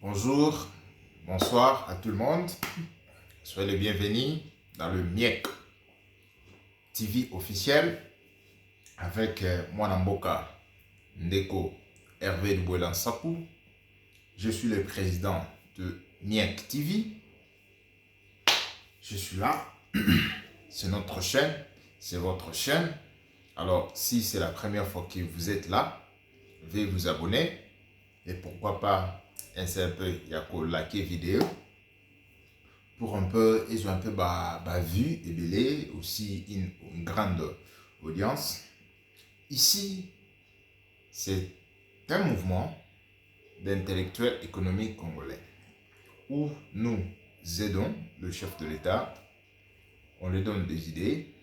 Bonjour, bonsoir à tout le monde. Soyez les bienvenus dans le MIEC TV officiel avec moi Namboka Ndeko Hervé Dubuelan Sapou. Je suis le président de MIEC TV. Je suis là. C'est notre chaîne, c'est votre chaîne. Alors, si c'est la première fois que vous êtes là, veuillez vous abonner et pourquoi pas essayer un peu liker vidéo pour un peu, ils ont un peu vu et belé aussi une grande audience. Ici, c'est un mouvement d'intellectuels économiques congolais où nous aidons le chef de l'État, on lui donne des idées,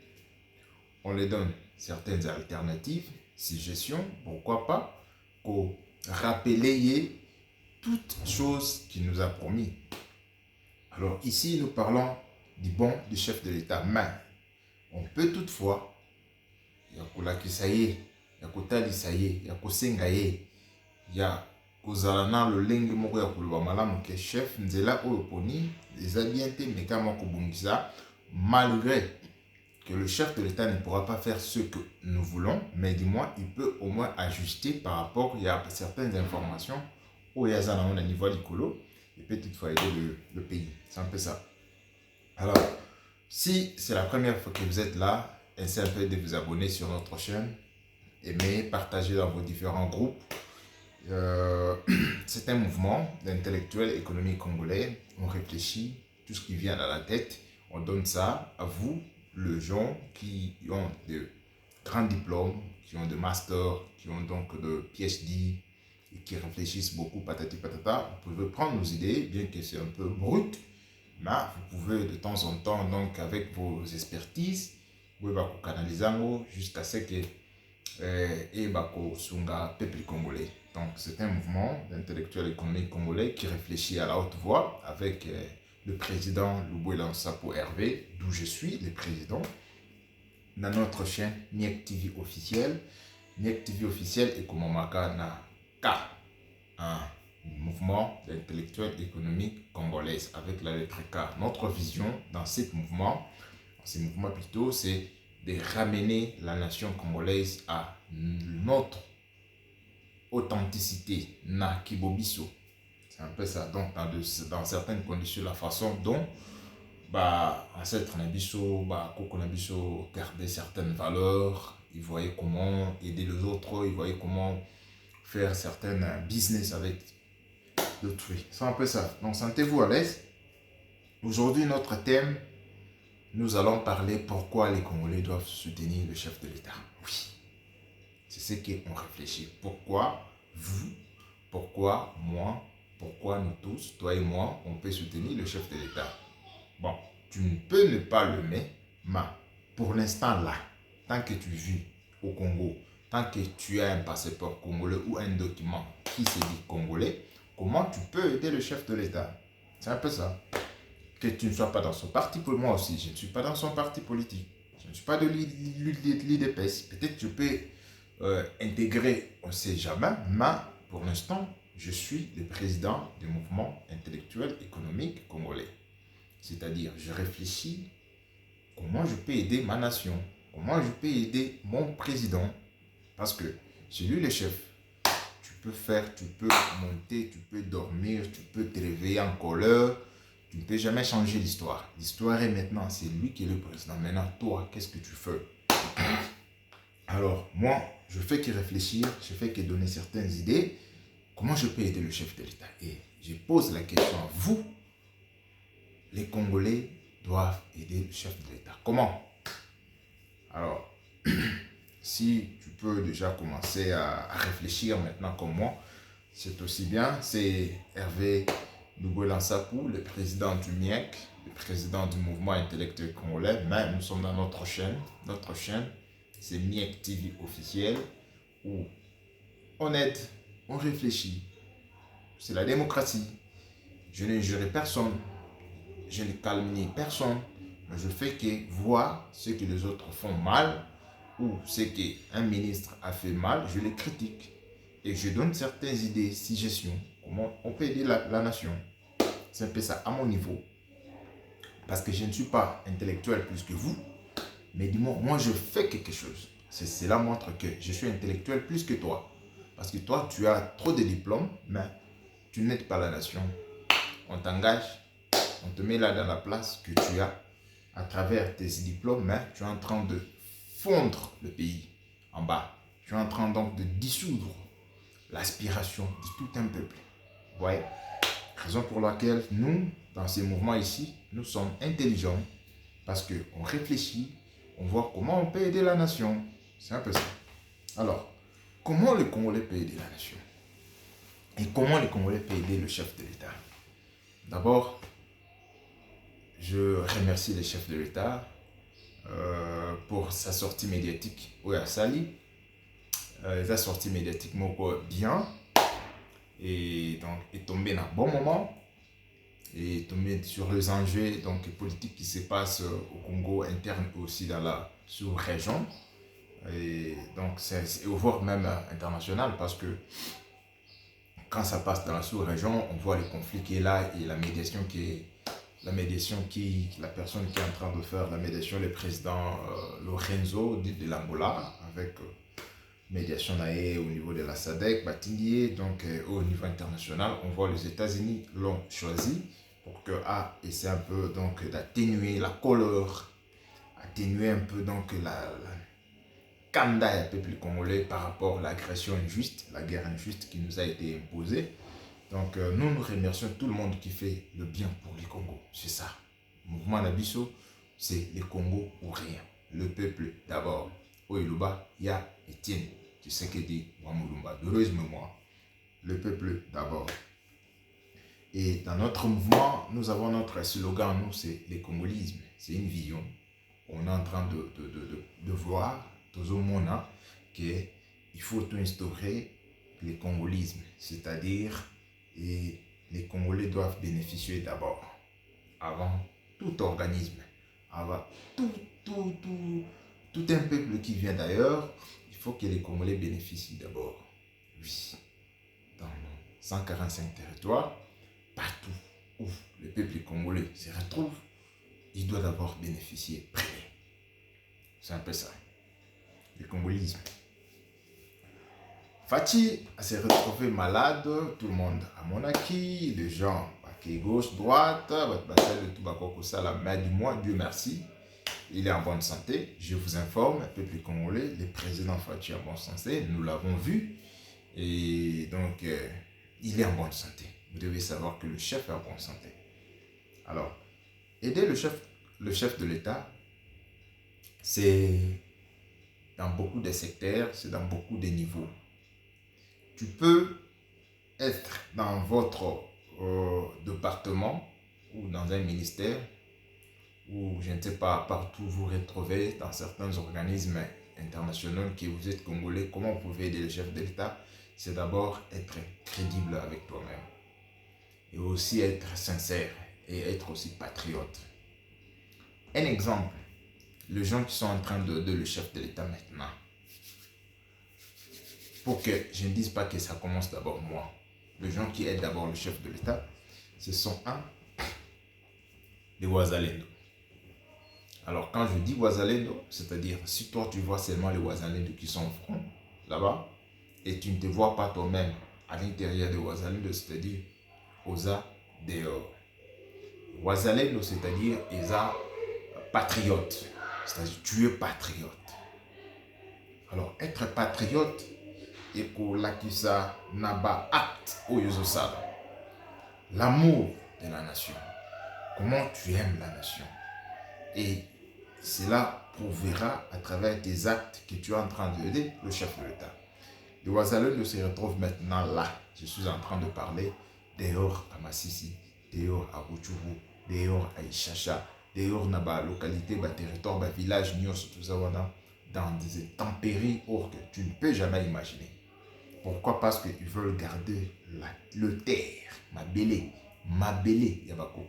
on lui donne certaines alternatives, suggestions, pourquoi pas, pour rappeler toutes choses qu'il nous a promis. Alors ici, nous parlons du bon du chef de l'État, mais on peut toutefois, il y a kolakisa ye, il y a kotalisa ye, il y a kosenga ye, il y a kozalana le lenge moko ya koloba malamu ke chef nzela oyo poni eza bien te meka moko bongisa, malgré que le chef de l'État ne pourra pas faire ce que nous voulons, mais du moins il peut au moins ajuster par rapport, il y a certaines informations où il y a un niveau d'icolo, il peut toutefois aider le pays. C'est un peu ça. Alors, si c'est la première fois que vous êtes là, essayez un peu de vous abonner sur notre chaîne, aimez, partagez dans vos différents groupes. C'est un mouvement d'intellectuels économiques congolais. On réfléchit, tout ce qui vient à la tête, on donne ça à vous, les gens qui ont de grands diplômes, qui ont de masters, qui ont donc de PhD, et qui réfléchissent beaucoup, patati patata. Vous pouvez prendre nos idées, bien que c'est un peu brut, mais vous pouvez de temps en temps, donc avec vos expertises, vous pouvez canaliser jusqu'à ce que et sunga peuple congolais. Donc c'est un mouvement d'intellectuels économiques congolais qui réfléchit à la haute voix avec le président Dubuelan Sapou Hervé, d'où je suis le président, dans notre chaîne MIEC TV officiel. MIEC TV officiel et comme na K, un mouvement d'intellectuels économiques congolais avec la lettre K. Notre vision dans ce mouvement plutôt, c'est de ramener la nation congolaise à notre authenticité, na kibobiso. C'est un peu ça. Donc, dans certaines conditions, la façon dont ancêtre nabiso, koko nabiso garder certaines valeurs, ils voyaient comment aider les autres, ils voyaient comment faire certains business avec d'autrui. C'est un peu ça. Donc, sentez-vous à l'aise. Aujourd'hui, notre thème, nous allons parler pourquoi les Congolais doivent soutenir le chef de l'État. Oui, c'est ce qu'on réfléchit. Pourquoi vous, pourquoi moi, pourquoi nous tous, toi et moi, on peut soutenir le chef de l'État. Bon, tu ne peux ne pas le mettre, mais pour l'instant là, tant que tu vis au Congo, tant que tu as un passeport congolais ou un document qui se dit congolais, comment tu peux aider le chef de l'État? C'est un peu ça. Que tu ne sois pas dans son parti, pour moi aussi, je ne suis pas dans son parti politique. Je ne suis pas de l'IDPS. Peut-être que je peux intégrer, on ne sait jamais, mais pour l'instant, je suis le président du mouvement intellectuel économique congolais. C'est-à-dire, je réfléchis comment je peux aider ma nation, comment je peux aider mon président. Parce que c'est lui le chef. Tu peux faire, tu peux monter, tu peux dormir, tu peux te réveiller en colère. Tu ne peux jamais changer l'histoire. L'histoire est maintenant, c'est lui qui est le président. Maintenant, toi, qu'est-ce que tu fais? Alors, moi, je fais que réfléchir, je fais que donner certaines idées. Comment je peux aider le chef de l'État? Et je pose la question à vous. Les Congolais doivent aider le chef de l'État. Comment? Alors, si tu peux déjà commencer à réfléchir maintenant comme moi, c'est aussi bien. C'est Hervé Dubuelan Sapou, le président du MIEC, le président du mouvement intellectuel congolais. Mais nous sommes dans notre chaîne. Notre chaîne, c'est MIEC TV officiel, où on aide, on réfléchit. C'est la démocratie. Je ne jurerai personne. Je ne calomnie personne. Mais je fais que voir ce que les autres font mal ou ce qu'un ministre a fait mal, je les critique. Et je donne certaines idées, suggestions. comment on peut aider la nation. C'est un peu ça à mon niveau. Parce que je ne suis pas intellectuel plus que vous. Mais dis-moi, moi je fais quelque chose. Cela montre que je suis intellectuel plus que toi. Parce que toi, tu as trop de diplômes, mais tu n'aides pas la nation. On t'engage, on te met là dans la place que tu as à travers tes diplômes, mais tu es en train de fondre le pays en bas. Tu es en train donc de dissoudre l'aspiration de tout un peuple. Vous voyez? Raison pour laquelle nous, dans ces mouvements ici, nous sommes intelligents parce qu'on réfléchit, on voit comment on peut aider la nation. C'est un peu ça. Alors, comment le Congolais peut aider la nation? Et comment le Congolais peut aider le chef de l'État? D'abord, je remercie le chef de l'État pour sa sortie médiatique au Sali. Sa sortie médiatique bien et donc est tombé dans un bon moment et tombé sur les enjeux donc politiques qui se passent au Congo interne aussi dans la sous-région et donc c'est voire même international parce que quand ça passe dans la sous-région, on voit le conflit qui est là et la médiation la personne qui est en train de faire la médiation, le président Lorenzo de l'Angola, avec médiation au niveau de la SADC, Batindier, donc au niveau international, on voit les États-Unis l'ont choisi pour que essaie un peu donc d'atténuer la colère, atténuer un peu donc la Kanda du peuple congolais par rapport à l'agression injuste, la guerre injuste qui nous a été imposée. Donc nous remercions tout le monde qui fait le bien pour le Congo. C'est ça. Le mouvement Nabiso, c'est le Congo ou rien. Le peuple d'abord. Oiluba, Ya, Etienne. Tu sais que dit Wamulumba. D'heureuse mémoire. Le peuple d'abord. Et dans notre mouvement, nous avons notre slogan, nous, c'est le congolisme. C'est une vision. On est en train de voir, tout au monde, qu'il faut instaurer le congolisme. C'est-à-dire, et les Congolais doivent bénéficier d'abord, avant tout organisme, avant tout un peuple qui vient d'ailleurs, il faut que les Congolais bénéficient d'abord. Oui, dans 145 territoires, partout où le peuple congolais se retrouve, il doit d'abord bénéficier près. C'est un peu ça, le congolisme. Fatih s'est retrouvé malade, tout le monde a mon acquis, les gens, qui gauche, droite, mais du moins, Dieu merci, il est en bonne santé. Je vous informe, peuple congolais, le président Fatih est en bonne santé, nous l'avons vu, et donc il est en bonne santé. Vous devez savoir que le chef est en bonne santé. Alors, aider le chef de l'État, c'est dans beaucoup de secteurs, c'est dans beaucoup de niveaux. Tu peux être dans votre département ou dans un ministère ou je ne sais pas, partout vous retrouvez dans certains organismes internationaux qui vous êtes congolais. Comment vous pouvez aider le chef de l'État? C'est d'abord être crédible avec toi-même et aussi être sincère et être aussi patriote. Un exemple, les gens qui sont en train d'aider le chef de l'État maintenant. Pour que je ne dise pas que ça commence d'abord moi. Les gens qui aident d'abord le chef de l'État, ce sont les Wazalendo. Alors quand je dis Wazalendo, c'est-à-dire si toi tu vois seulement les Wazalendo qui sont au front, là-bas, et tu ne te vois pas toi-même à l'intérieur des Wazalendo, c'est-à-dire Oza dehors. Wazalendo, c'est-à-dire Eza patriote, c'est-à-dire tu es patriote. Alors être patriote, et pour l'akisa naba acte au yozosala. L'amour de la nation. Comment tu aimes la nation. Et cela prouvera à travers tes actes que tu es en train d'aider le chef de l'État. Le Wazalendo se retrouve maintenant là. Je suis en train de parler dehors à Massissi, dehors à Ruchuru, dehors à Ishacha, dehors dans la localité, le territoire, le village, tout ça, dans des intempéries que tu ne peux jamais imaginer. Pourquoi? Parce qu'ils veulent garder le terre, ma bélé, Yabakoko.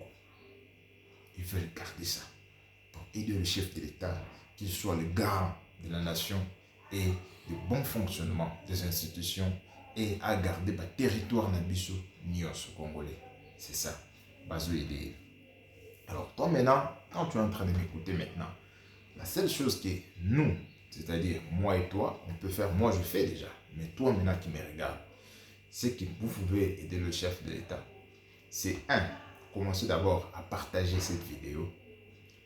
Ils veulent garder ça pour aider le chef de l'État, qu'il soit le garant de la nation et le bon fonctionnement des institutions et à garder le territoire nabiso nyos congolais. C'est ça. Bazo idée. Alors toi maintenant, quand tu es en train de m'écouter maintenant, la seule chose que nous, c'est-à-dire moi et toi, on peut faire, moi je fais déjà, mais toi maintenant qui me regarde, c'est que vous pouvez aider le chef de l'État. C'est commencez d'abord à partager cette vidéo,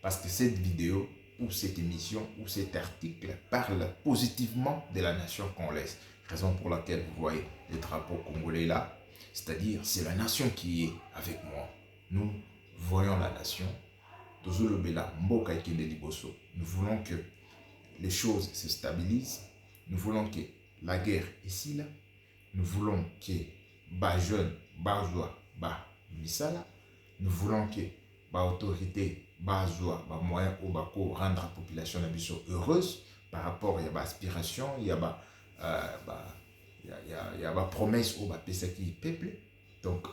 parce que cette vidéo, ou cette émission, ou cet article parle positivement de la nation congolaise. Raison pour laquelle vous voyez le drapeau congolais là, c'est-à-dire c'est la nation qui est avec moi. Nous voyons la nation. Nous voulons que les choses se stabilisent. Nous voulons que la guerre ici là. Nous voulons que les jeunes, les joie, les misala. Nous voulons que les autorités, les joie, les moyens pour rendre la population heureuse par rapport à l'aspiration, il y a des promesses au peuple. Donc,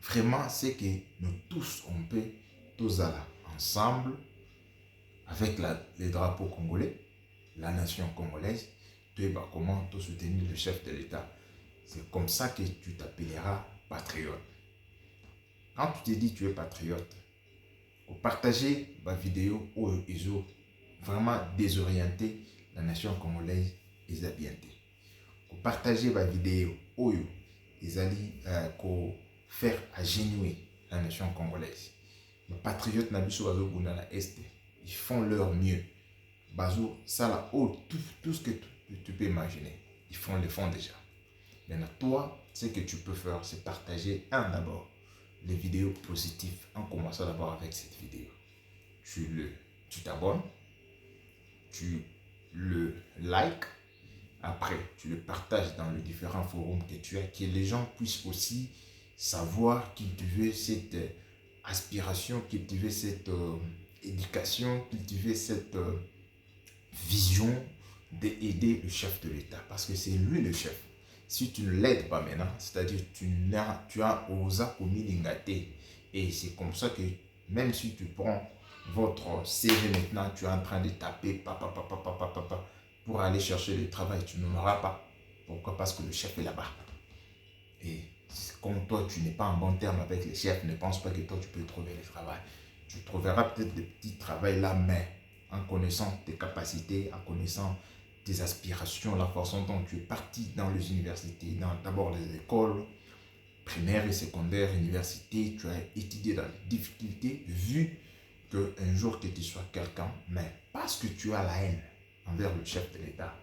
vraiment, c'est que nous tous, on peut tous aller ensemble avec les drapeaux congolais, la nation congolaise, tu vas comment te soutenir le chef de l'État. C'est comme ça que tu t'appelleras patriote. Quand tu te dis que tu es patriote, pour partager ma vidéo où ils ont vraiment désorienté la nation congolaise, ils ont bien été. Pour partager ma vidéo où ils allaient faire agenouiller la nation congolaise. Les patriotes ils font leur mieux. Bazou, ça là, tout ce que tu peux imaginer, ils le font déjà. Maintenant, toi, ce que tu peux faire, c'est partager d'abord les vidéos positives en commençant d'abord avec cette vidéo. Tu t'abonnes, tu le likes, après tu le partages dans les différents forums que tu as, que les gens puissent aussi savoir cultiver cette aspiration, cultiver cette éducation, cultiver cette vision d'aider le chef de l'État. Parce que c'est lui le chef. Si tu ne l'aides pas maintenant, c'est-à-dire tu as osé communiquer. Et c'est comme ça que même si tu prends votre CV maintenant, tu es en train de taper pour aller chercher le travail, tu n'en auras pas. Pourquoi? Parce que le chef est là-bas. Et comme toi, tu n'es pas en bon terme avec les chefs, ne pense pas que toi, tu peux trouver le travail. Tu trouveras peut-être des petits travails là, mais en connaissant tes capacités, en connaissant tes aspirations, la façon dont tu es parti dans les universités, d'abord les écoles primaires et secondaires, universités, tu as étudié dans les difficultés, vu qu'un jour que tu sois quelqu'un, mais parce que tu as la haine envers le chef de l'État,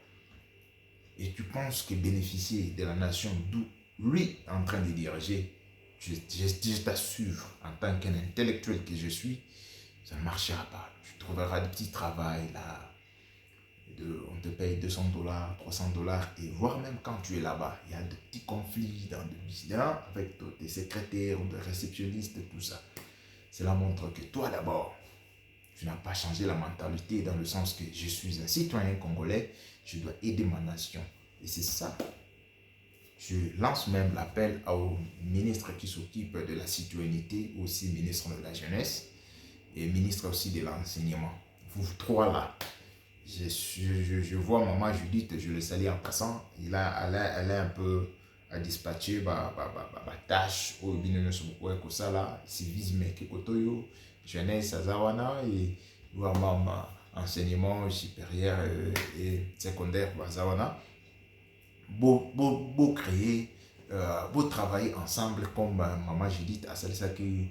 et tu penses que bénéficier de la nation d'où lui est en train de diriger, je t'assure, en tant qu'intellectuel que je suis, ça ne marchera pas. Tu trouveras des petits travails là, on te paye $200, $300, et voire même quand tu es là-bas, il y a de petits conflits dans des incidents avec tes secrétaires ou des réceptionnistes, tout ça. Cela montre que toi d'abord, tu n'as pas changé la mentalité dans le sens que je suis un citoyen congolais, je dois aider ma nation. Et c'est ça. Je lance même l'appel au ministre qui s'occupe de la citoyenneté, aussi ministre de la jeunesse et ministre aussi de l'enseignement. Vous trois là, je vois maman Judith, je le salue en passant, elle est un peu à dispatcher ma tâche au binôme sur beaucoup ça là, civisme kikotoyo, jeunesse azawana et vraiment enseignement supérieur et secondaire azawana. Beau créer, beau travailler ensemble comme maman Judith a ça qui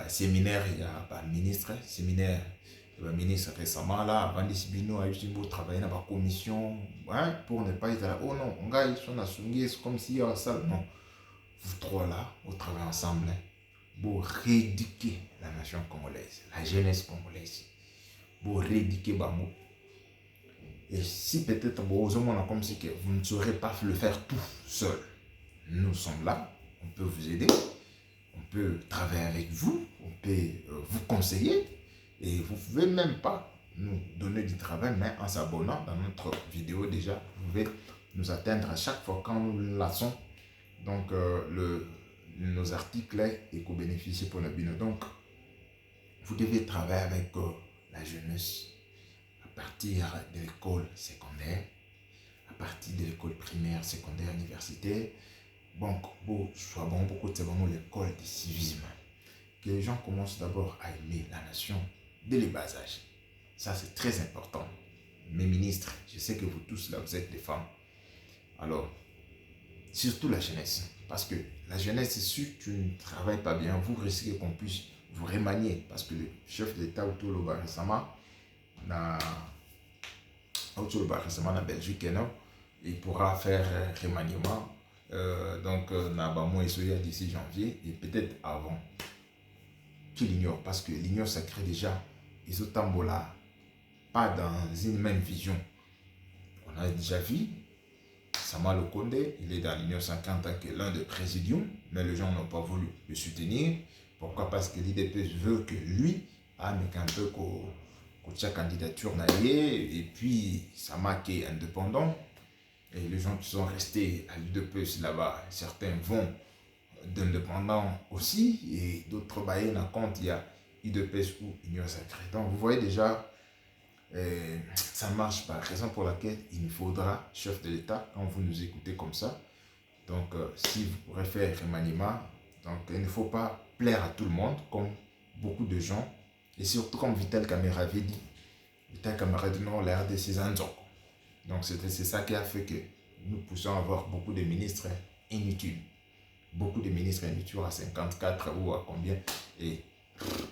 séminaire, il y a un ministre, séminaire, le ministre récemment là, avant de Sibino a eu beau travailler dans la commission, hein, pour ne pas être là, oh non, on gagne son assumé, c'est comme si il y a ça, non. Vous trois là, vous travaillez ensemble, hein, pour rééduquer la nation congolaise, la jeunesse congolaise, pour rééduquer Bamou. Et si peut-être comme si que vous ne saurez pas le faire tout seul, nous sommes là, on peut vous aider, on peut travailler avec vous, on peut vous conseiller, et vous ne pouvez même pas nous donner du travail, mais en s'abonnant dans notre vidéo déjà, vous pouvez nous atteindre à chaque fois quand nous lançons donc, nos articles et qu'on bénéficie pour le bino. Donc, vous devez travailler avec la jeunesse à partir de l'école secondaire, à partir de l'école primaire, secondaire, universitaire. Donc, soit bon, beaucoup c'est vraiment l'école du civisme. Que les gens commencent d'abord à aimer la nation dès le bas âge. Ça, c'est très important. Mes ministres, je sais que vous tous là, vous êtes des femmes. Alors, surtout la jeunesse. Parce que la jeunesse, si tu ne travailles pas bien, vous risquez qu'on puisse vous remanier. Parce que le chef de l'État, Otolo récemment, en Belgique, non, il pourra faire un remaniement. Donc, d'ici janvier et peut-être avant. Tu l'ignores parce que l'ignore ça crée déjà les Otambola, pas dans une même vision. On a déjà vu Sama Lokonde, il est dans l'Union 50 tant que l'un des présidiums, mais les gens n'ont pas voulu le soutenir. Pourquoi? Parce que l'IDP veut que lui, avec un peu sa candidature naïe, et puis Sama qui est indépendant, et les gens qui sont restés à l'IDP là-bas, certains vont d'indépendants aussi, et d'autres baillés en compte, il y a IDPS ou Union Sacrée. Donc vous voyez déjà, ça marche pas. Raison pour laquelle il nous faudra, chef de l'État, quand vous nous écoutez comme ça, donc si vous pourrez faire remaniement, donc il ne faut pas plaire à tout le monde, comme beaucoup de gens, et surtout comme Vital Kamera avait dit. Vital Kamera dit non, la RDC Zanzok. Donc c'est ça qui a fait que nous puissions avoir beaucoup de ministres inutiles. Beaucoup de ministres inutiles à 54 ou à combien. Et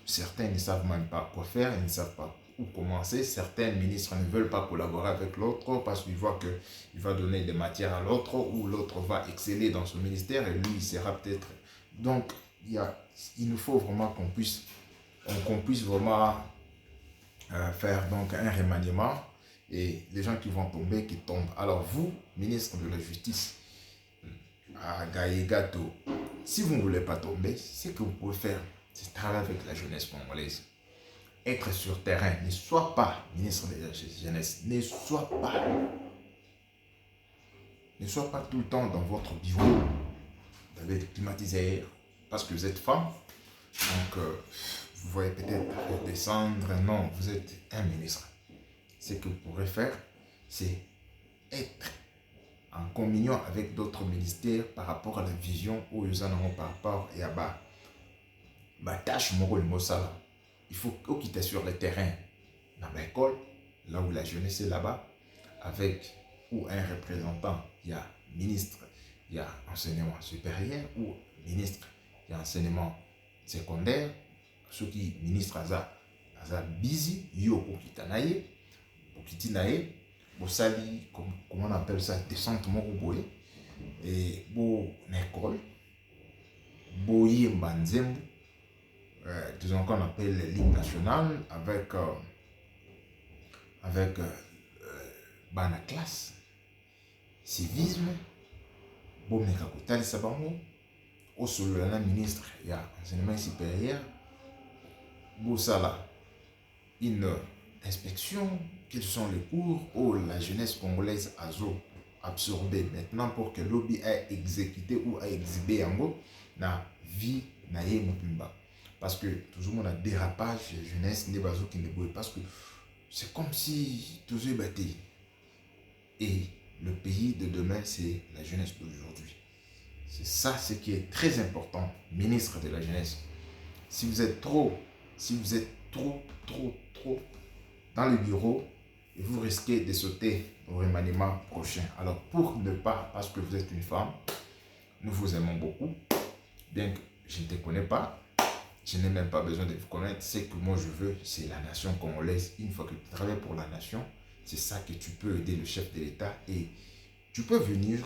certains ne savent même pas quoi faire, ils ne savent pas où commencer. Certains ministres ne veulent pas collaborer avec l'autre parce qu'ils voient qu'il va donner des matières à l'autre ou l'autre va exceller dans son ministère et lui, il sera peut-être... Donc, il nous faut vraiment qu'on puisse vraiment faire donc un remaniement et les gens qui vont tomber, qui tombent. Alors vous, ministre de la Justice, à Gaïgato, si vous ne voulez pas tomber, ce que vous pouvez faire, c'est travailler avec la jeunesse congolaise. Être sur terrain, ne sois pas ministre de la jeunesse, ne sois pas tout le temps dans votre bureau, avec le climatiseur, parce que vous êtes femme. Donc, vous voyez peut-être descendre. Non, vous êtes un ministre. Ce que vous pourrez faire, c'est être en communion avec d'autres ministères par rapport à la vision où ils en ont par rapport et à bas. Tâche Moro Mosala. Il faut quitter sur le terrain dans l'école, là où la jeunesse est là-bas, avec ou un représentant, il y a ministre, il y a enseignement supérieur, ou ministre, il y a enseignement secondaire, ceux qui ministre aza busy, yo okitanaye, okitinaye, bosali, comment on appelle ça, descente mokoboye, et bo l'école, boye mbanzembo, disons qu'on appelle les lignes nationales avec bana classe, civisme, bon mekakotali sabango, au solana ministre, il y a enseignement supérieur, Boussala, une inspection, quels sont les cours où la jeunesse congolaise a absorbé maintenant pour que lobby ait exécuté ou a exhibé en gros na vie na ye mopimba. Parce que toujours on a dérapage jeunesse ne bazo qui ne bouge parce que c'est comme si toujours batté. Et le pays de demain, c'est la jeunesse d'aujourd'hui. C'est ça ce qui est très important, ministre de la jeunesse. Si vous êtes trop dans le bureau, vous risquez de sauter au remaniement prochain. Alors pour ne pas, parce que vous êtes une femme, nous vous aimons beaucoup, bien que je ne te connais pas, je n'ai même pas besoin de vous connaître. Ce que moi je veux, c'est la nation congolaise. Une fois que tu travailles pour la nation, c'est ça que tu peux aider le chef de l'État et tu peux venir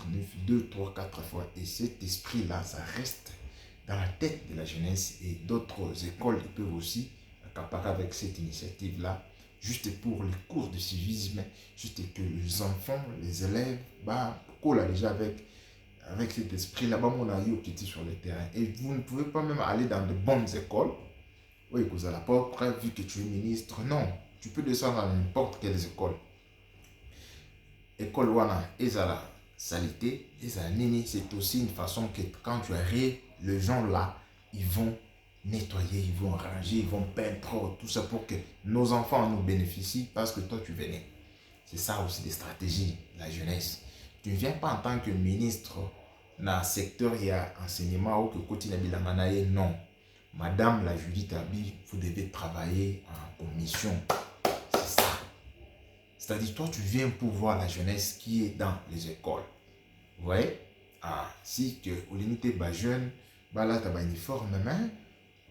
2, 3, 4 fois et cet esprit-là, ça reste dans la tête de la jeunesse et d'autres écoles peuvent aussi accaparer avec cette initiative-là, juste pour les cours de civisme, juste que les enfants, les élèves, collent déjà avec cet esprit-là, on a eu qui était sur le terrain. Et vous ne pouvez pas même aller dans de bonnes écoles. Oui, vous n'allez pas prêt vu que tu es ministre. Non, tu peux descendre à n'importe quelle école. École wana, ezala salité, ezala nini, c'est aussi une façon que quand tu arrives, les gens là, ils vont nettoyer, ils vont ranger, ils vont peindre, tout ça pour que nos enfants nous bénéficient parce que toi tu venais. C'est ça aussi des stratégies, la jeunesse. Tu ne viens pas en tant que ministre dans le secteur il y a enseignement ou que continue bilamanaye, non. Madame la Judith Abi, vous devez travailler en commission. C'est ça. C'est-à-dire, toi, tu viens pour voir la jeunesse qui est dans les écoles. Vous voyez? Ah, si que au limite, bah jeune, bah là, tu as un uniforme,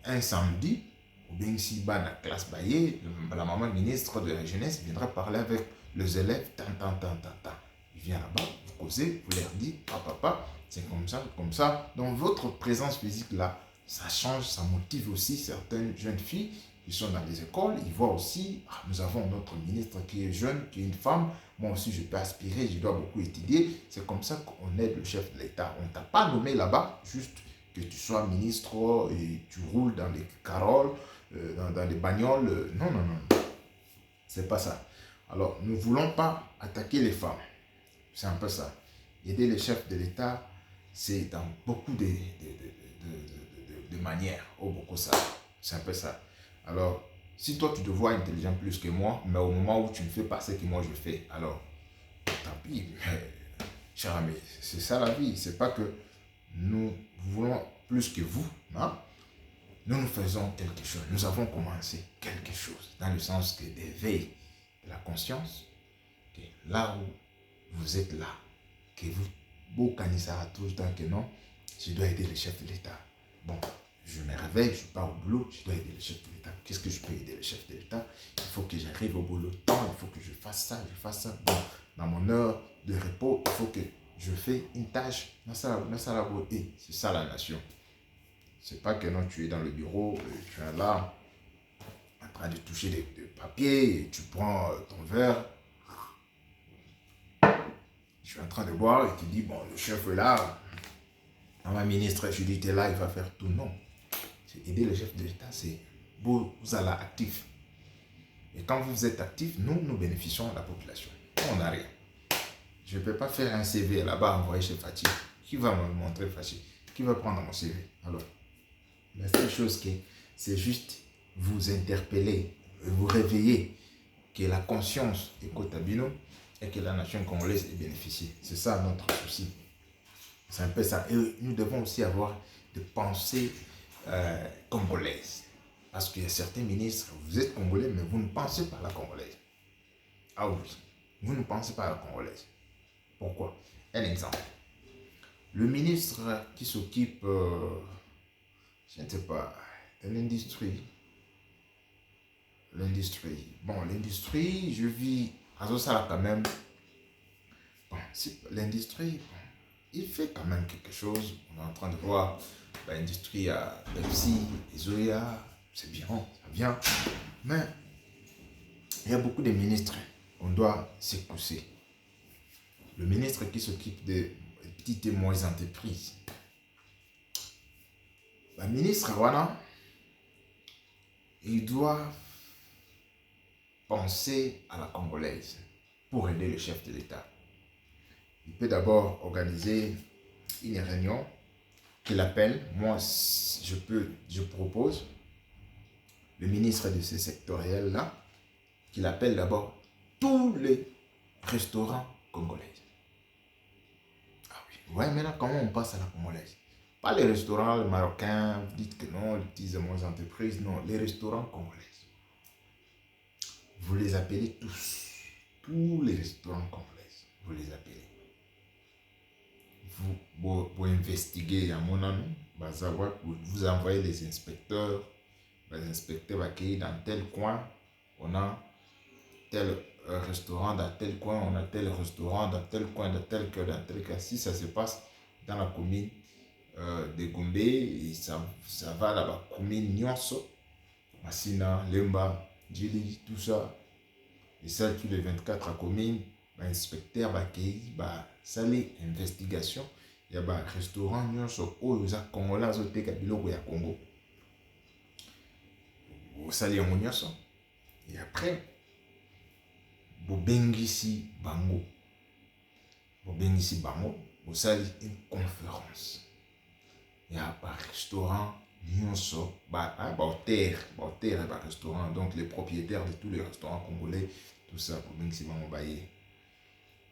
un samedi, ou bien si bah la classe baillée, la maman ministre de la jeunesse viendra parler avec les élèves, Il vient là-bas, vous causez, vous leur dites, papa, c'est comme ça, comme ça. Donc votre présence physique là, ça change, ça motive aussi certaines jeunes filles qui sont dans les écoles. Ils voient aussi, ah, nous avons notre ministre qui est jeune, qui est une femme. Moi aussi, je peux aspirer, je dois beaucoup étudier. C'est comme ça qu'on aide le chef de l'État. On ne t'a pas nommé là-bas, juste que tu sois ministre et tu roules dans les caroles, dans les bagnoles. Non, non, non. C'est pas ça. Alors, nous ne voulons pas attaquer les femmes. C'est un peu ça. Aider les chefs de l'État, c'est dans beaucoup de manières. Oh, beaucoup ça. C'est un peu ça. Alors, si toi, tu te vois intelligent plus que moi, mais au moment où tu ne fais pas ce que moi je fais, alors, tant pis. Mais, cher ami, c'est ça la vie. C'est pas que nous voulons plus que vous. Hein? Nous faisons quelque chose. Nous avons commencé quelque chose. Dans le sens que d'éveil de la conscience. Que là où vous êtes là, que vous, beau canissara tout le temps que non, je dois aider le chef de l'État. Bon, je me réveille, je pars au boulot, je dois aider le chef de l'État. Qu'est-ce que je peux aider le chef de l'État? Il faut que j'arrive au boulot temps, il faut que je fasse ça, je fasse ça. Bon, dans mon heure de repos, il faut que je fais une tâche. C'est ça la nation. C'est pas que non, tu es dans le bureau, tu es là, en train de toucher des papiers, et tu prends ton verre. Je suis en train de boire et tu dis, bon, le chef est là, ma ministre Judith est là, il va faire tout. Non. C'est aider le chef de l'État, c'est vous allez actif. Et quand vous êtes actif, nous bénéficions de la population. On n'a rien. Je ne peux pas faire un CV là-bas envoyer chez Fatih. Qui va me montrer Fatih? Qui va prendre mon CV? Alors, la seule chose c'est juste vous interpeller, vous réveiller, que la conscience est cotabino et que la nation congolaise est bénéficiée. C'est ça notre souci. C'est un peu ça. Et nous devons aussi avoir des pensées congolaises. Parce qu'il y a certains ministres, vous êtes congolais, mais vous ne pensez pas à la congolaise. Ah oui, vous ne pensez pas à la congolaise. Pourquoi? Un exemple. Le ministre qui s'occupe, je ne sais pas, de l'industrie. Bon, l'industrie, je vis à ça quand même. Bon, l'industrie, bon, il fait quand même quelque chose. On est en train de voir l'industrie à Pepsi, Zoya, c'est bien, ça vient. Mais il y a beaucoup de ministres. On doit s'écousser. Le ministre qui s'occupe des petites et moyennes entreprises. Le ministre, voilà, il doit penser à la congolaise pour aider le chef de l'État. Il peut d'abord organiser une réunion qu'il appelle, moi je propose, le ministre de ce sectoriel-là, qu'il appelle d'abord tous les restaurants congolais. Ah oui, ouais, maintenant comment on passe à la congolaise? Pas les restaurants marocains, vous dites que non, les petites et moyennes entreprises, non, les restaurants congolais. Vous les appelez tous les restaurants congolais, vous les appelez. Vous investiguez à mon ami, vous envoyez les inspecteurs accueillis dans tel coin, on a tel restaurant dans tel coin, on a tel restaurant dans tel coin, dans tel cas. Si ça se passe dans la commune de Gombe, et ça va là-bas, commune Nyonso, Massina, Lemba, Djili, tout ça. Et ça, tous les 24 communes, l'inspecteur va accueillir, ça les investigations. Il y a un restaurant Nyonso, où il y a Congolais, il y a Congo. Ça les Nyonso. Et après, Bobengisi Bango. Vous allez une conférence. Il y a un restaurant nyonso hôtel et restaurant, donc les propriétaires de tous les restaurants congolais, tout ça pour bien que bango baye.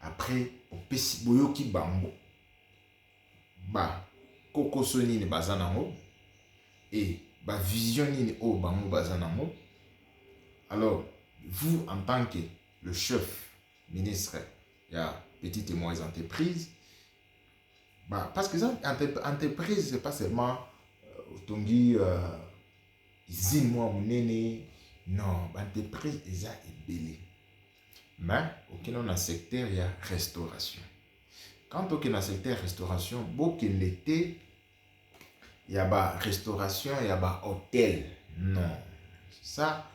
Après opesi boyoki bango kokoso nini baza nango et vision nini o bango baza nango. Alors vous en tant que le chef ministre, il y a petites et moyennes entreprises, parce que ça entreprise c'est pas seulement Tongi usine moi monene, non, entreprise eza ebele. Mais aucun dans le secteur il y a restauration. Quand aucun dans le secteur restauration, beaucoup l'été il y a restauration, il y a hôtel. Non, ça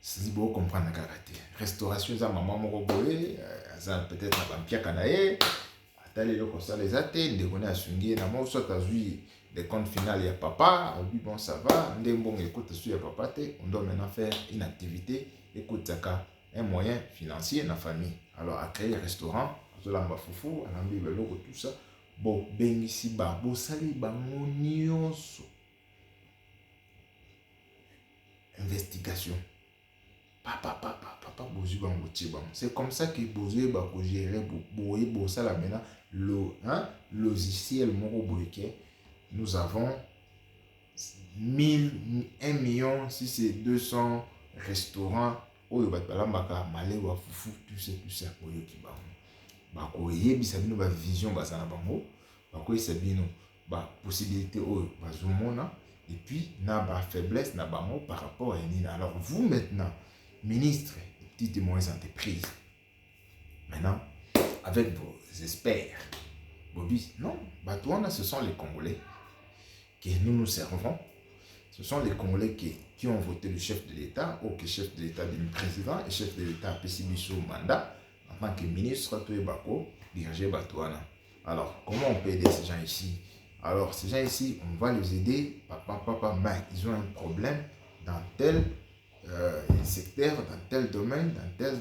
c'est beau comprendre la caractère. Restauration ça maman moko boye, ça peut-être na bampia kanaye, atali le ça les athées, de connait asungi na mo soit azui les comptes finales il y a papa, oui bon ça va, ndembon écoute sur papa te, on doit maintenant faire une activité, écoute ça un moyen financier na famille. Alors à créer un restaurant, zolamba foufou, alambi beloko tout ça, bon bengisi ba bo sali ba nyonso. Investigation. Papa, c'est comme ça que Bozoé va gérer ça là maintenant le logiciel Moroboyke. Nous avons 1000, 1 million, si c'est 200 restaurants. Oh, Malewa, Foufou, tout ça, Boyoki Bako, Yebi Sabino, vision, Basana Bango, Bako Sabino, possibilité, oh, Bazumona, et puis, n'a pas faiblesse, n'a pas mot par rapport à Nina. Alors, vous maintenant, ministre des petites et moyennes entreprises, maintenant, avec vos experts, Bobby, non, Batouana, ce sont les Congolais que nous servons. Ce sont les Congolais qui ont voté le chef de l'État, ou que chef de l'État devenu président, et chef de l'État a PCBISO mandat, en tant que ministre, Toé Bako, diriger Batouana. Alors, comment on peut aider ces gens ici? Alors, ces gens ici, on va les aider, mais ils ont un problème dans tel secteur, dans tel domaine, dans tel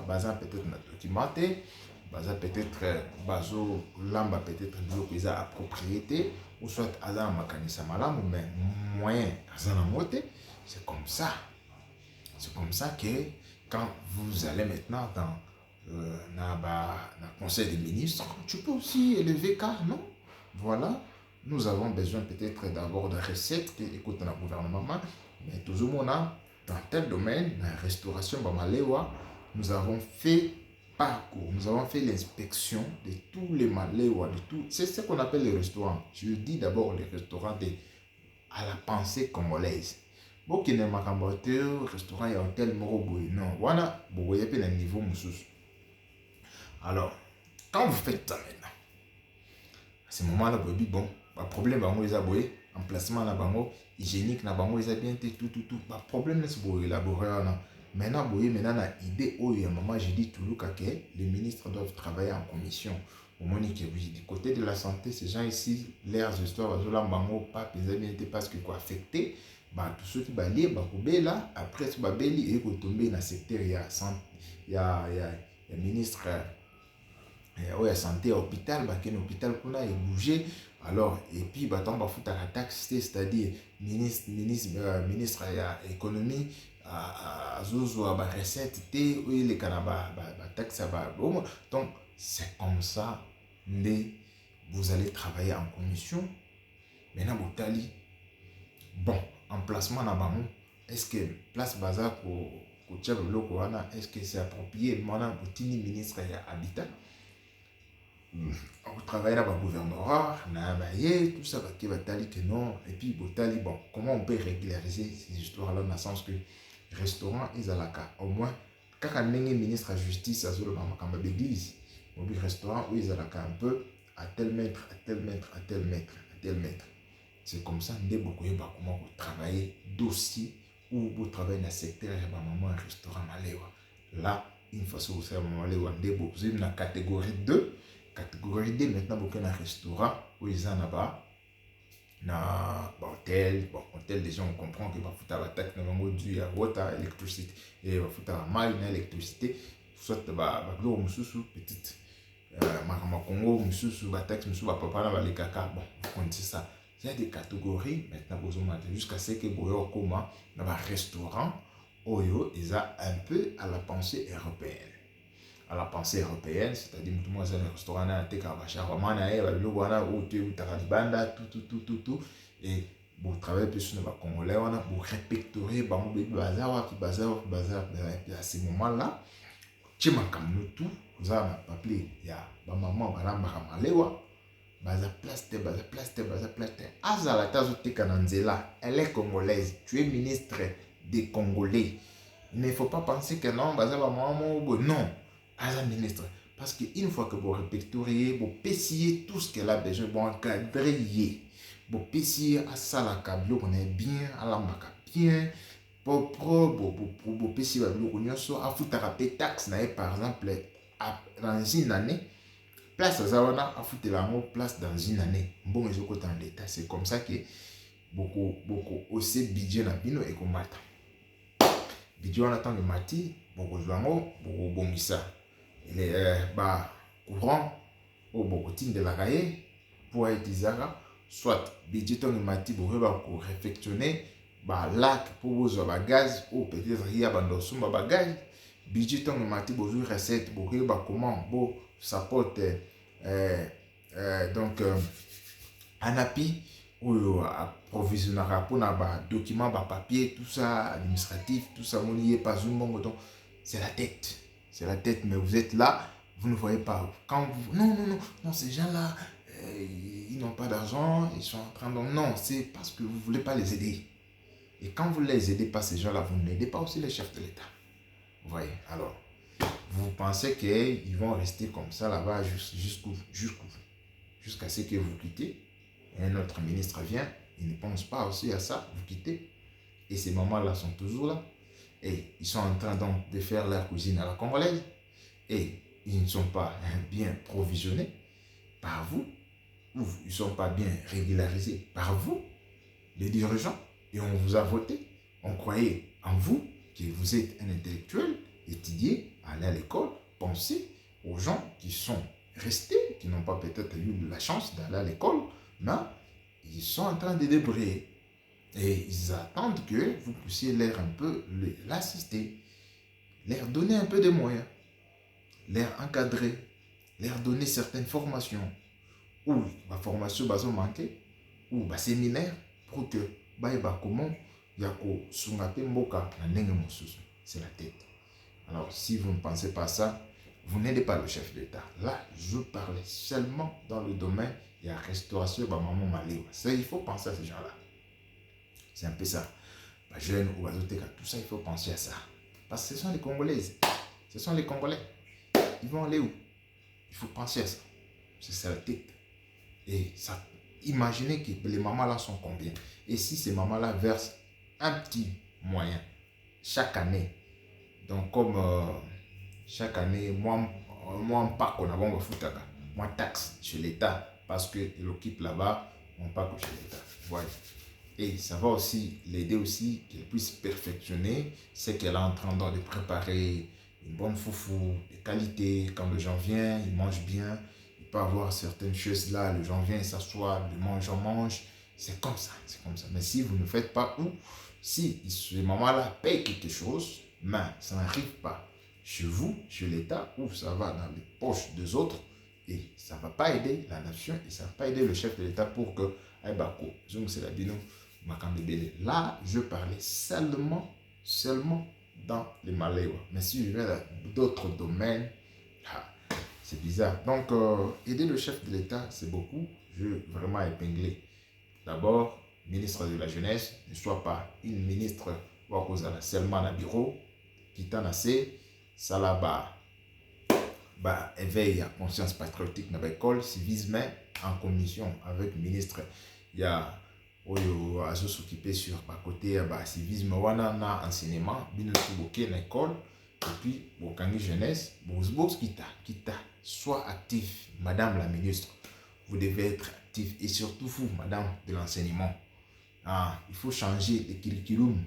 baza peut-être documenté, baza peut-être bazo lamba peut-être bloqué à propriété, ou soit azan makanisa malamu, mais moyen azan moté. C'est comme ça. C'est comme ça que quand vous allez maintenant dans le conseil des ministres, tu peux aussi élever car non. Voilà, nous avons besoin peut-être d'abord de recettes qui écoutent dans le gouvernement, mais toujours on a dans tel domaine, la restauration Bamalewa, nous avons fait parcours, nous avons fait l'inspection de tous les Malewa, de tout. C'est ce qu'on appelle les restaurants. Je dis d'abord les restaurants à la pensée congolaise. Bon, qui n'est pas un restaurant, il y a un hôtel Moroboy. Non, voilà, vous voyez pas le niveau moussous. Alors, quand vous faites ça maintenant, à ce moment-là, vous dites, bon, le problème, c'est que emplacement na bango hygiénique na bango ils bien tout problème c'est pour élaborer maintenant na idée oh ya maman j'ai dit tout le cas que les ministres doivent travailler en commission au moins que oui du côté de la santé ces gens ici leurs histoires la bango pas bien été parce que quoi affecté tous ceux qui liés là après ce babeli et tomber dans secteur il y a ministre il y a santé hôpital hôpital qu'on a bougé. Alors, et puis, on va foutre la taxe, c'est-à-dire, ministre à l'économie, à Zozo, à la recette, oui, les canabas, la taxe, ça va. Donc, c'est comme ça, vous allez travailler en commission. Maintenant, vous allez, bon, emplacement na bango, est-ce que place bazar pour Tchèvre Loko, est-ce que c'est approprié? Maintenant, vous êtes ministre à l'habitat. On travaille dans le gouvernorat, tout ça, qui va dire que non. Et puis, bon, comment on peut régulariser ces histoires-là dans le sens que restaurant, ils ont la carte. Au moins, quand on est ministre de la justice, ça se passe l'église. Au restaurant, où ils ont la carte un peu à tel mètre, à tel mètre, à tel mètre, à tel mètre. C'est comme ça que comment vous travaillez dossier ou vous travaillez dans le secteur de un restaurant Malewa. Là, une fois que vous faites Malewa, vous avez une catégorie 2. Catégorie D, maintenant, vous avez un restaurant où ils en ont na hôtel. Bon, hôtel, déjà, on comprend que va foutre la taxe, on va dû à water, électricité, et va foutre la maille, électricité, soit va gros, moussou, petite, Congo, moussou, va taxe, moussou, va papa, va les caca. Bon, vous connaissez ça. il y a des catégories maintenant jusqu'à ce que boyo koma dans un restaurant oyo ils a un peu à la pensée européenne. À la pensée européenne, c'est-à-dire tout le monde dans un restaurant na te kabacha romana e ba biloko wana ou tu takalibanda tout et bon travail plus sur les congolais on a pour répertorier bango bazar et à ce moment-là tu makamno tout vous avez appelé ya ba maman balamba kamalewa baza plaste azala tazo tika na nzela elle est congolaise, tu es ministre des Congolais. Il ne faut pas penser que non baza ba maman non aza ministre parce que une fois que vous répertoriez vous payez tout ce qu'elle a besoin vous encadrer vous payez à ça la câble on est bien à la maka bien pour payez ba biloko nyonso afutaka pe taxe na par exemple dans une année place à Zawana a foutu la place dans une année. Bon, ils ont en l'état. C'est comme ça que beaucoup aussi budget na bino et comme mata. Budget on attend le mati, beaucoup de lango, beaucoup bomisa. Il est courant ou beaucoup de la caille pour être zara. Soit budget on le mati pour réfectionner, lac pour vous avoir gaz ou peut-être il y a bandosum gaz. Budget on le mati pour recette pour comment bon ça porte donc un appui ou approvisionnaire pour les documents, papier, tout ça, administratif, tout ça, c'est la tête, mais vous êtes là, vous ne voyez pas. Quand vous, non, ces gens-là, ils n'ont pas d'argent, ils sont en train de... Non, c'est parce que vous ne voulez pas les aider. Et quand vous ne les aidez pas, ces gens-là, vous n'aidez pas aussi les chefs de l'État. Vous voyez, alors... Vous pensez qu'ils vont rester comme ça là-bas jusqu'à ce que vous quittez. Et un autre ministre vient, il ne pense pas aussi à ça, vous quittez. Et ces mamans-là sont toujours là. Et ils sont en train donc de faire leur cuisine à la congolaise. Et ils ne sont pas bien provisionnés par vous. Ou ils ne sont pas bien régularisés par vous, les dirigeants. Et on vous a voté. On croyait en vous, que vous êtes un intellectuel, étudier, aller à l'école, penser aux gens qui sont restés, qui n'ont pas peut-être eu la chance d'aller à l'école, mais ils sont en train de débrouiller. Et ils attendent que vous puissiez leur un peu l'assister, leur donner un peu de moyens, leur encadrer, leur donner certaines formations, ou la formation va manquer, ou le séminaire, pour que comment yako sungape mboka na ndenge mosusu. C'est la tête. Alors, si vous ne pensez pas ça, vous n'aidez pas le chef d'État. Là, je parlais seulement dans le domaine de la restauration de maman Maléwa. Il faut penser à ces gens-là. C'est un peu ça. Les jeunes ou tout ça, il faut penser à ça. Parce que ce sont les Congolaises. Ce sont les Congolais. Ils vont aller où? Il faut penser à ça. C'est ça la tête. Et ça, imaginez que les mamans-là sont combien? Et si ces mamans-là versent un petit moyen chaque année, donc comme chaque année, moi pas qu'on a bon moi taxe chez l'État parce qu'il occupe là-bas, mon pas chez l'État. Voilà. Et ça va aussi l'aider aussi qu'elle puisse perfectionner ce qu'elle est en train de préparer, une bonne foufou, de qualité. Quand le gens vient, il mange bien. Il peut avoir certaines choses là, le gens vient, s'assoit, le mange, on mange. C'est comme ça, c'est comme ça. Mais si vous ne faites pas ou si ces mamans-là payent quelque chose, mais ça n'arrive pas chez vous, chez l'État, ou ça va dans les poches des autres, et ça ne va pas aider la nation, et ça ne va pas aider le chef de l'État pour que, là, je parlais seulement dans les Maléwa. Mais si je vais dans d'autres domaines, c'est bizarre. Donc, aider le chef de l'État, c'est beaucoup. Je veux vraiment épingler. D'abord, ministre de la Jeunesse, ne soit pas une ministre seulement dans le bureau, qui t'en a assez, ça là-bas, éveille à conscience patriotique dans l'école, civisme en commission avec le ministre, il y a à s'occuper sur à côté civisme wana enseignement, bien dans l'école, et puis pour jeunesse, kita soit actif, madame la ministre, vous devez être actif et surtout vous, madame de l'enseignement. Il faut changer le curriculum,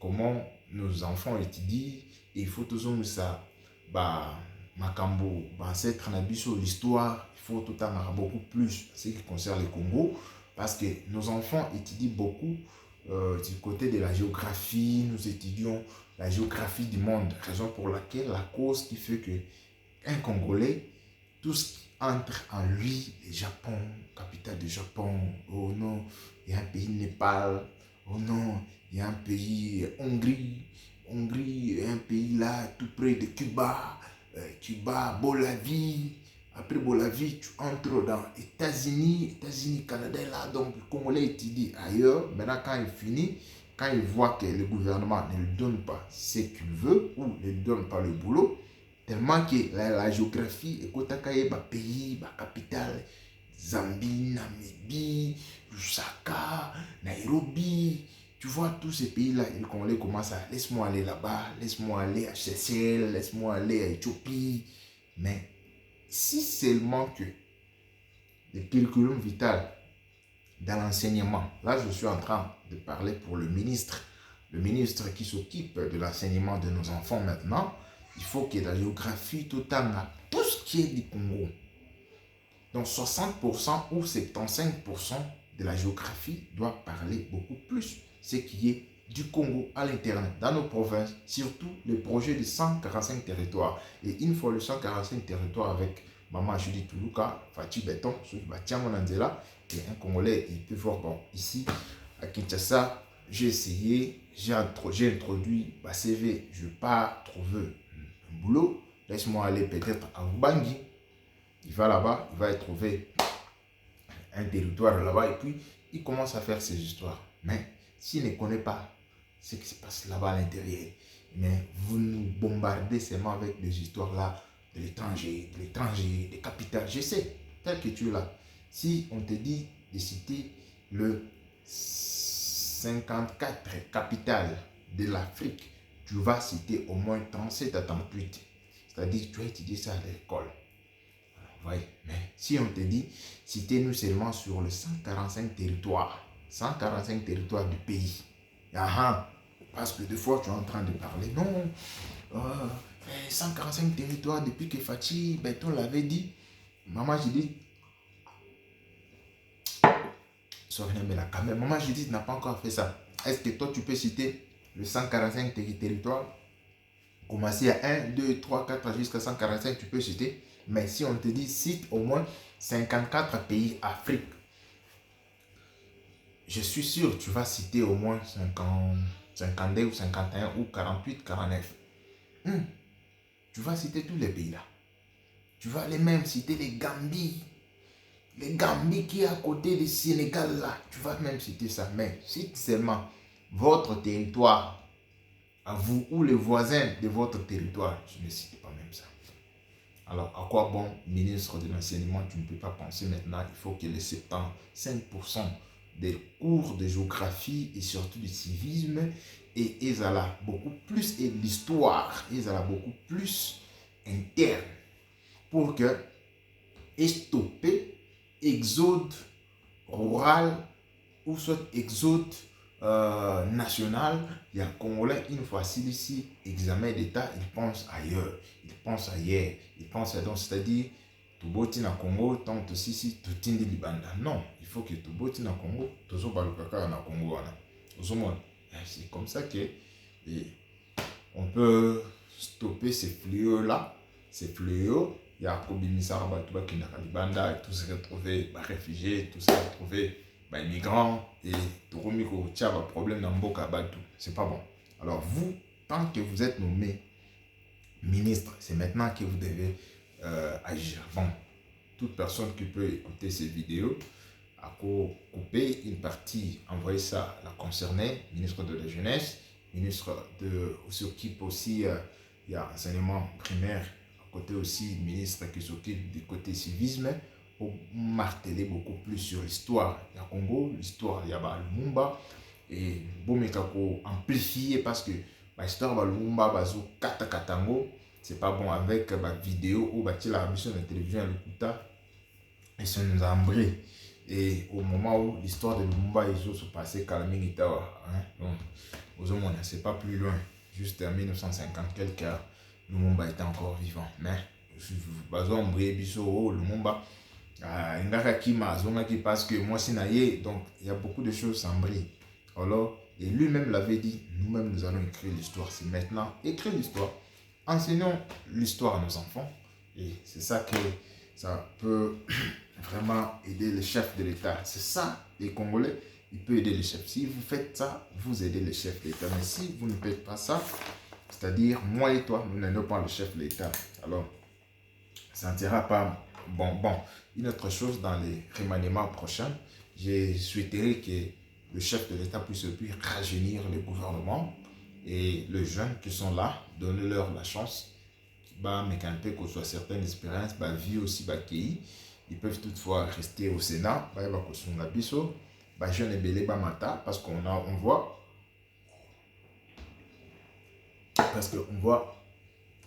comment nos enfants étudient, et il faut toujours ça Makambo, ancêtre Nabiso, l'histoire, il faut tout en beaucoup plus ce qui concerne le Congo, parce que nos enfants étudient beaucoup du côté de la géographie, nous étudions la géographie du monde, raison pour laquelle la cause qui fait que un Congolais, tout ce qui entre en lui, le Japon, capitale du Japon, oh non, il y a un pays Népal, oh non, il y a un pays Hongrie, Hongrie, un pays là tout près de Cuba, Cuba, Bolivie. Après Bolivie, tu entres dans États-Unis, Canada là, donc le Congolais étudie ailleurs. Maintenant, quand il finit, quand il voit que le gouvernement ne lui donne pas ce qu'il veut ou ne lui donne pas le boulot, tellement que la géographie est côté pays, capitale, Zambie, Namibie, Lusaka, Nairobi. Tu vois, tous ces pays-là, les Congolais commencent à laisse-moi aller là-bas, laisse-moi aller à Chessel, laisse-moi aller à Éthiopie. Mais si seulement que le curriculum vital dans l'enseignement, là je suis en train de parler pour le ministre qui s'occupe de l'enseignement de nos enfants maintenant, il faut que la géographie, tout ce qui est du Congo, donc 60% ou 75% de la géographie doit parler beaucoup plus ce qui est du Congo à l'interne, dans nos provinces, surtout le projet de 145 territoires. Et une fois le 145 territoires avec Maman Julie Toulouka, Fatih Béton, et un Congolais, il peut voir, bon, ici, à Kinshasa, j'ai essayé, j'ai introduit ma CV, je ne vais pas trouver un boulot, laisse-moi aller peut-être à Ubangi. Il va là-bas, il va y trouver un territoire là-bas et puis il commence à faire ses histoires. Mais s'il ne connaît pas ce qui se passe là-bas à l'intérieur, mais vous nous bombardez seulement avec des histoires là de l'étranger, des capitales. Je sais, tel que tu es là. Si on te dit de citer le 54 capitales de l'Afrique, tu vas citer au moins 37 à 38. C'est-à-dire que tu as étudié ça à l'école. Oui, mais si on te dit, citez-nous seulement sur les 145 territoires du pays. Parce que des fois, tu es en train de parler, non, 145 territoires depuis que Fatih Béton l'avait dit. Maman, j'ai dit, maman, j'ai dit, tu n'as pas encore fait ça. Est-ce que toi, tu peux citer les 145 territoires? Commencer à 1, 2, 3, 4 jusqu'à 145, tu peux citer. Mais si on te dit, cite au moins 54 pays Afrique, je suis sûr que tu vas citer au moins 50, 52 ou 51 ou 48, 49. Tu vas citer tous les pays là. Tu vas aller même citer les Gambie. Les Gambie qui est à côté du Sénégal là. Tu vas même citer ça. Mais cite seulement votre territoire à vous ou les voisins de votre territoire. Je ne cite pas même ça. Alors, à quoi bon, ministre de l'enseignement, tu ne peux pas penser maintenant, il faut que les 75% des cours de géographie et surtout du civisme et ils allaient beaucoup plus, et l'histoire, ils allaient beaucoup plus interne pour que stopper exode rural ou soit exode national. Il y a un Congolais, une fois ici, examen d'État, il pense ailleurs. Il pense donc, c'est-à-dire, tu boti na Congo, tant que si tu tindi libanda. Non, il faut que tu boti na Congo, tu zo balukaka na Congo. C'est comme ça que on peut stopper ces fléaux-là. Ces fléaux, il y a Kobimisa Rabatuba qui n'a pas libanda, et tous se retrouver réfugiés, tous se retrouver migrants, et tout le monde a un problème dans Mboka Batu. C'est pas bon. Alors vous, tant que vous êtes nommé ministre, c'est maintenant que vous devez agir. Bon, toute personne qui peut écouter ces vidéos, à couper une partie, envoyer ça à la concernée, ministre de la Jeunesse, ministre de s'occupe aussi, il y a enseignement primaire, à côté aussi, ministre qui s'occupe du côté civisme, pour marteler beaucoup plus sur l'histoire du Congo, l'histoire de Lumumba, et pour amplifier parce que l'histoire de Lumumba, Katango, c'est pas bon avec la vidéo ou la mission de la télévision à l'écouta, et ça nous a embré. Et au moment où l'histoire de Lumumba se passait, c'est pas plus loin, juste en 1950 quelques, Lumumba était encore vivant. Mais bazon mbré biso lumumba ngaka kima zonga qui parce que moi c'est naïe, donc il y a beaucoup de choses sans briller. Alors, et lui-même l'avait dit, nous-mêmes nous allons écrire l'histoire, c'est maintenant écrire l'histoire, enseignons l'histoire à nos enfants, et c'est ça que ça peut vraiment aider le chef de l'État. C'est ça, les Congolais, il peut aider les chefs. Si vous faites ça, vous aidez le chef de l'État. Mais si vous ne faites pas ça, c'est-à-dire moi et toi, nous n'aidons pas le chef de l'État. Alors, ça ne sera pas bon. Une autre chose, dans les remaniements prochains, je souhaiterais que le chef de l'État puisse rajeunir le gouvernement et les jeunes qui sont là, donner-leur la chance. Mais quand on soit certaines expériences, vie aussi, ils peuvent toutefois rester au Sénat, jeune et belé mata, parce qu'on voit,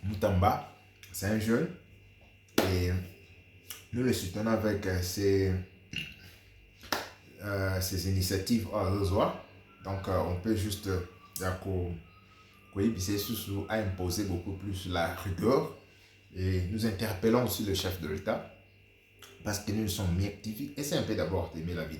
Mutamba, c'est un jeune, et nous le soutenons avec ses initiatives à Rosoir. Donc on peut juste à imposer beaucoup plus la rigueur, et nous interpellons aussi le chef de l'État parce que nous sommes mis actifs. Essayez un peu d'abord d'aimer la vidéo.